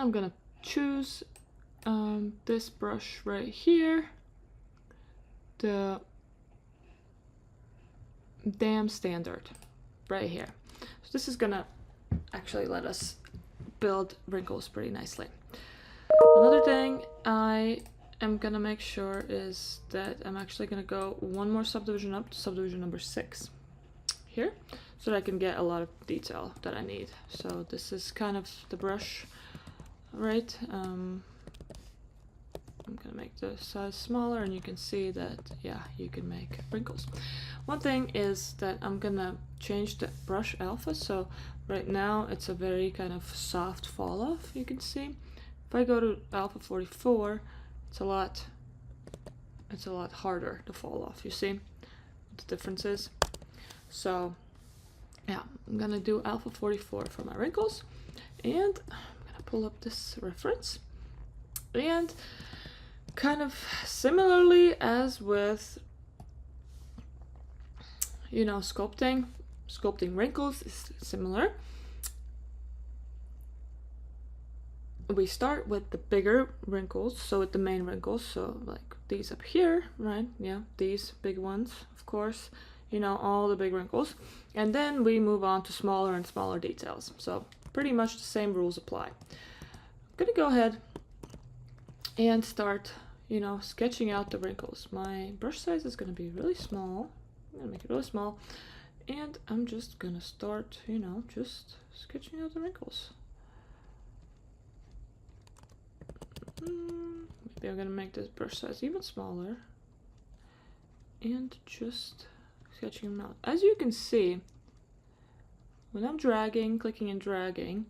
I'm gonna choose this brush right here, the Damn Standard right here. So this is gonna actually let us build wrinkles pretty nicely. Another thing I am gonna make sure is that I'm actually gonna go one more subdivision up to subdivision number 6 here, so that I can get a lot of detail that I need. So this is kind of the brush, right? I'm gonna make the size smaller, and you can see that, yeah, you can make wrinkles. One thing is that I'm gonna change the brush alpha. So right now it's a very kind of soft fall off, you can see. If I go to alpha 44, it's a lot harder to fall off. You see what the difference is? So yeah, I'm gonna do alpha 44 for my wrinkles, and I'm gonna pull up this reference. And kind of similarly as with, you know, sculpting wrinkles is similar. We start with the bigger wrinkles, so with the main wrinkles, so like these up here, right? Yeah, these big ones, of course, you know, all the big wrinkles. And then we move on to smaller and smaller details. So pretty much the same rules apply. I'm gonna go ahead and start, you know, sketching out the wrinkles. My brush size is gonna be really small. I'm gonna make it really small. And I'm just gonna start, you know, just sketching out the wrinkles. Maybe I'm gonna make this brush size even smaller and just sketching them out. As you can see, when I'm dragging, clicking and dragging,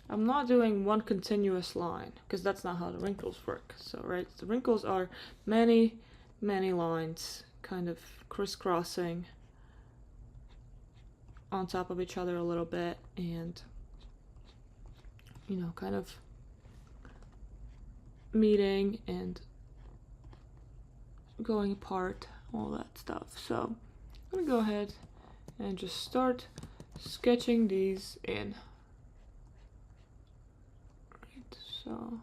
I'm not doing one continuous line, because that's not how the wrinkles work. So, right, the wrinkles are many, many lines kind of crisscrossing on top of each other a little bit, and, you know, kind of meeting and going apart, all that stuff. So I'm gonna go ahead and just start sketching these in. Right, so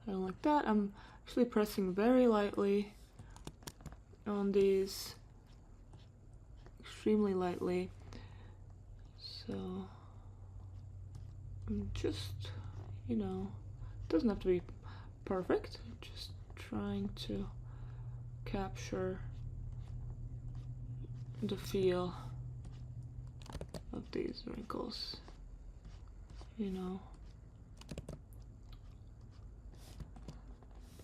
I don't like that. I'm actually pressing very lightly on these, extremely lightly. So I'm just, you know, it doesn't have to be perfect, just trying to capture the feel of these wrinkles, you know.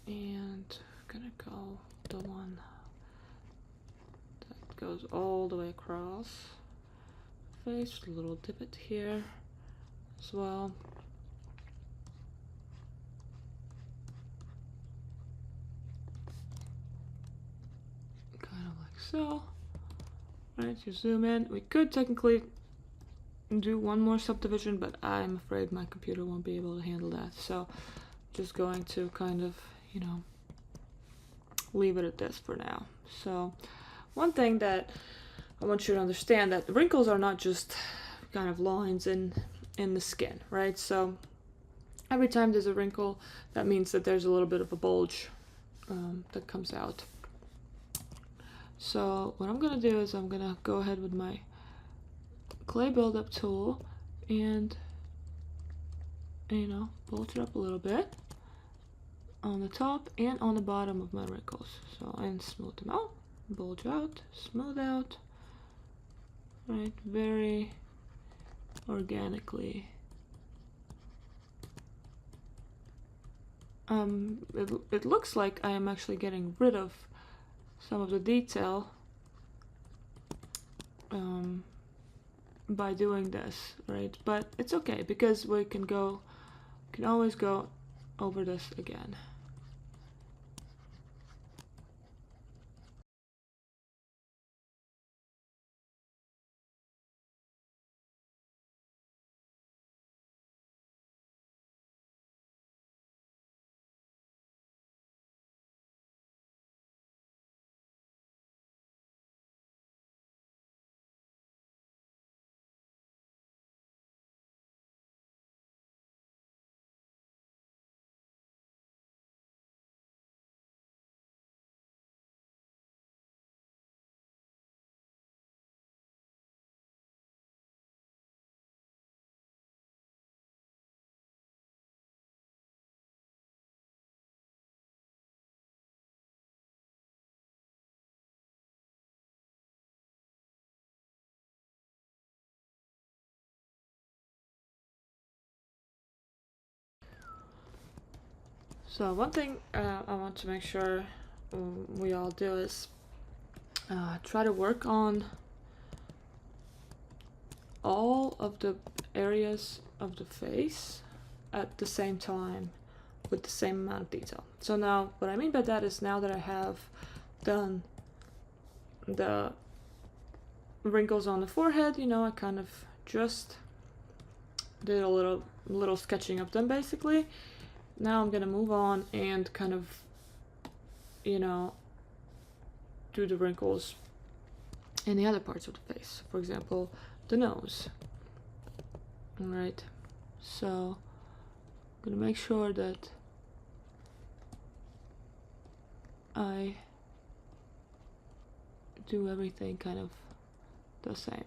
And I'm gonna go the one that goes all the way across the face, a little divot here as well. Kind of like so. Right, you zoom in. We could technically do one more subdivision, but I'm afraid my computer won't be able to handle that. So just going to kind of, you know, leave it at this for now. So one thing that I want you to understand, that the wrinkles are not just kind of lines in the skin, right? So every time there's a wrinkle, that means that there's a little bit of a bulge that comes out. So what I'm gonna do is I'm gonna go ahead with my clay buildup tool and, you know, bulge it up a little bit on the top and on the bottom of my wrinkles. So, and smooth them out, bulge out, smooth out, right, very organically. It looks like I am actually getting rid of some of the detail by doing this, right? But it's okay, because we can always go over this again. So one thing I want to make sure we all do is try to work on all of the areas of the face at the same time with the same amount of detail. So now what I mean by that is, now that I have done the wrinkles on the forehead, you know, I kind of just did a little sketching of them basically. Now I'm gonna move on and kind of, you know, do the wrinkles in the other parts of the face. For example, the nose. Alright, so I'm gonna make sure that I do everything kind of the same.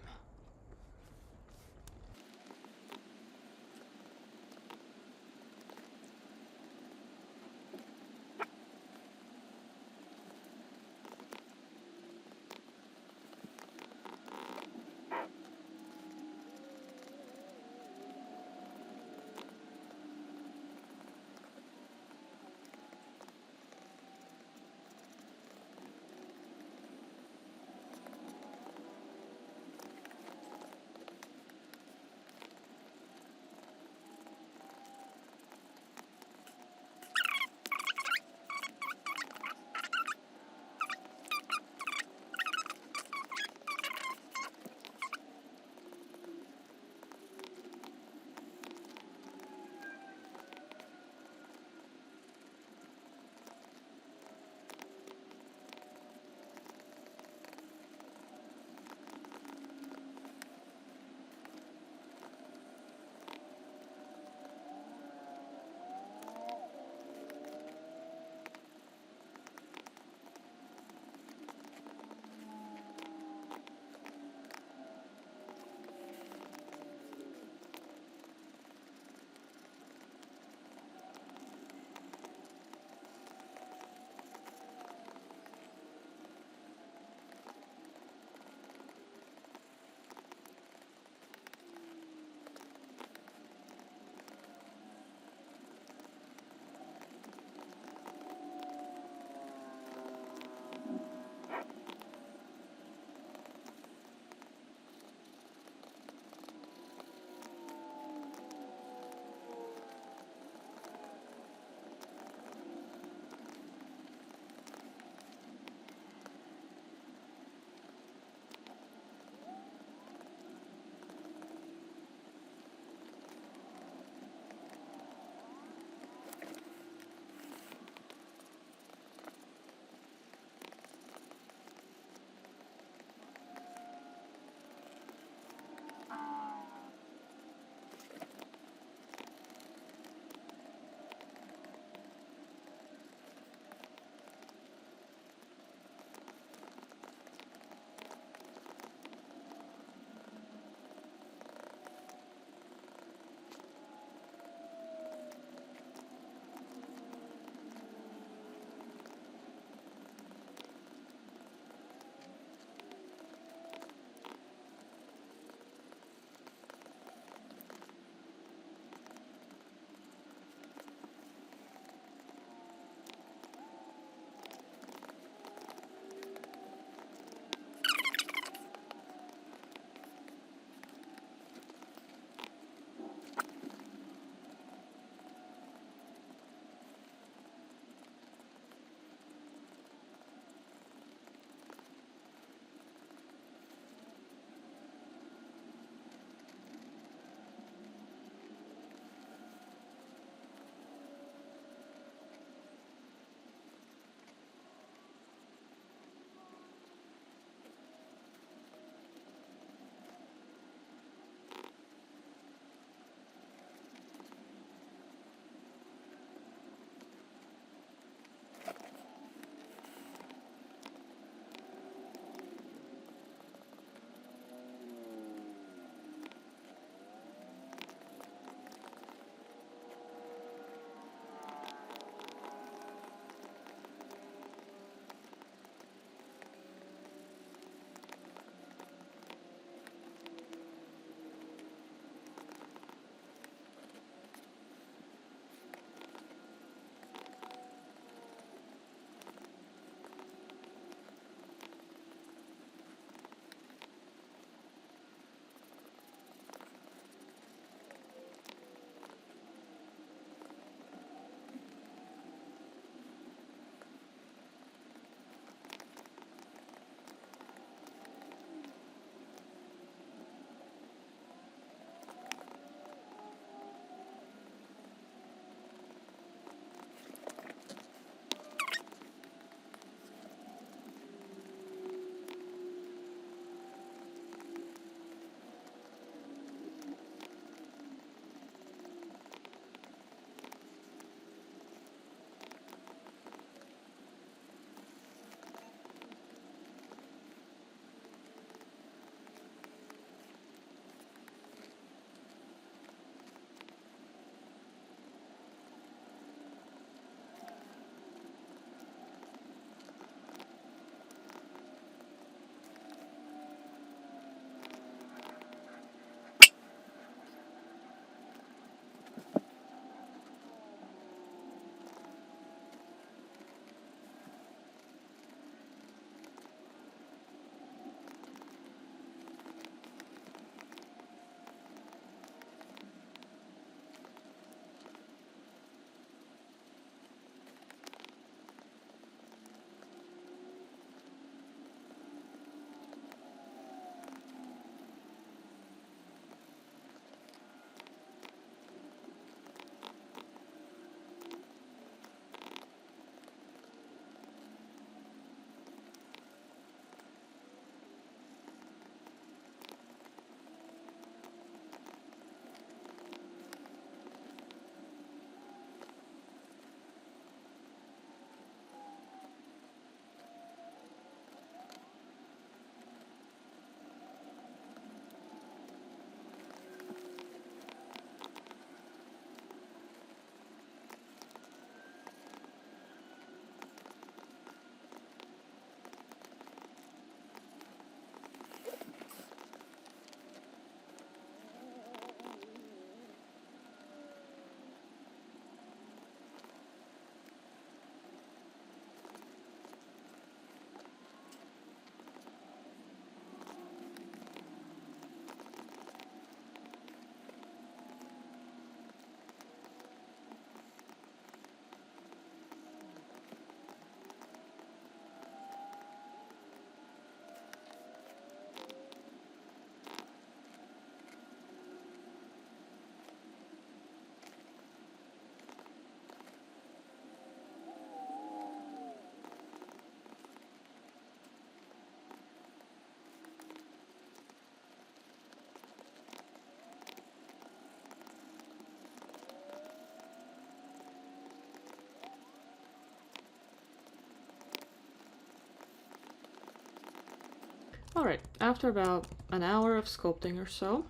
after about an hour of sculpting or so,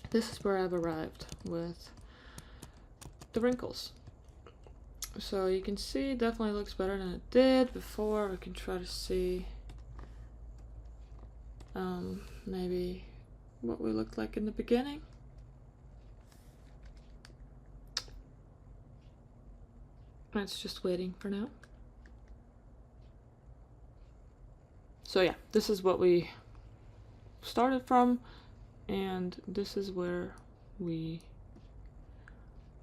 this is where I've arrived with the wrinkles. So you can see it definitely looks better than it did before. We can try to see maybe what we looked like in the beginning. It's just waiting for now. So yeah, this is what we started from, and this is where we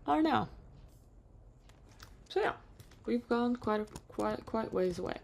are now. So yeah, we've gone quite ways away.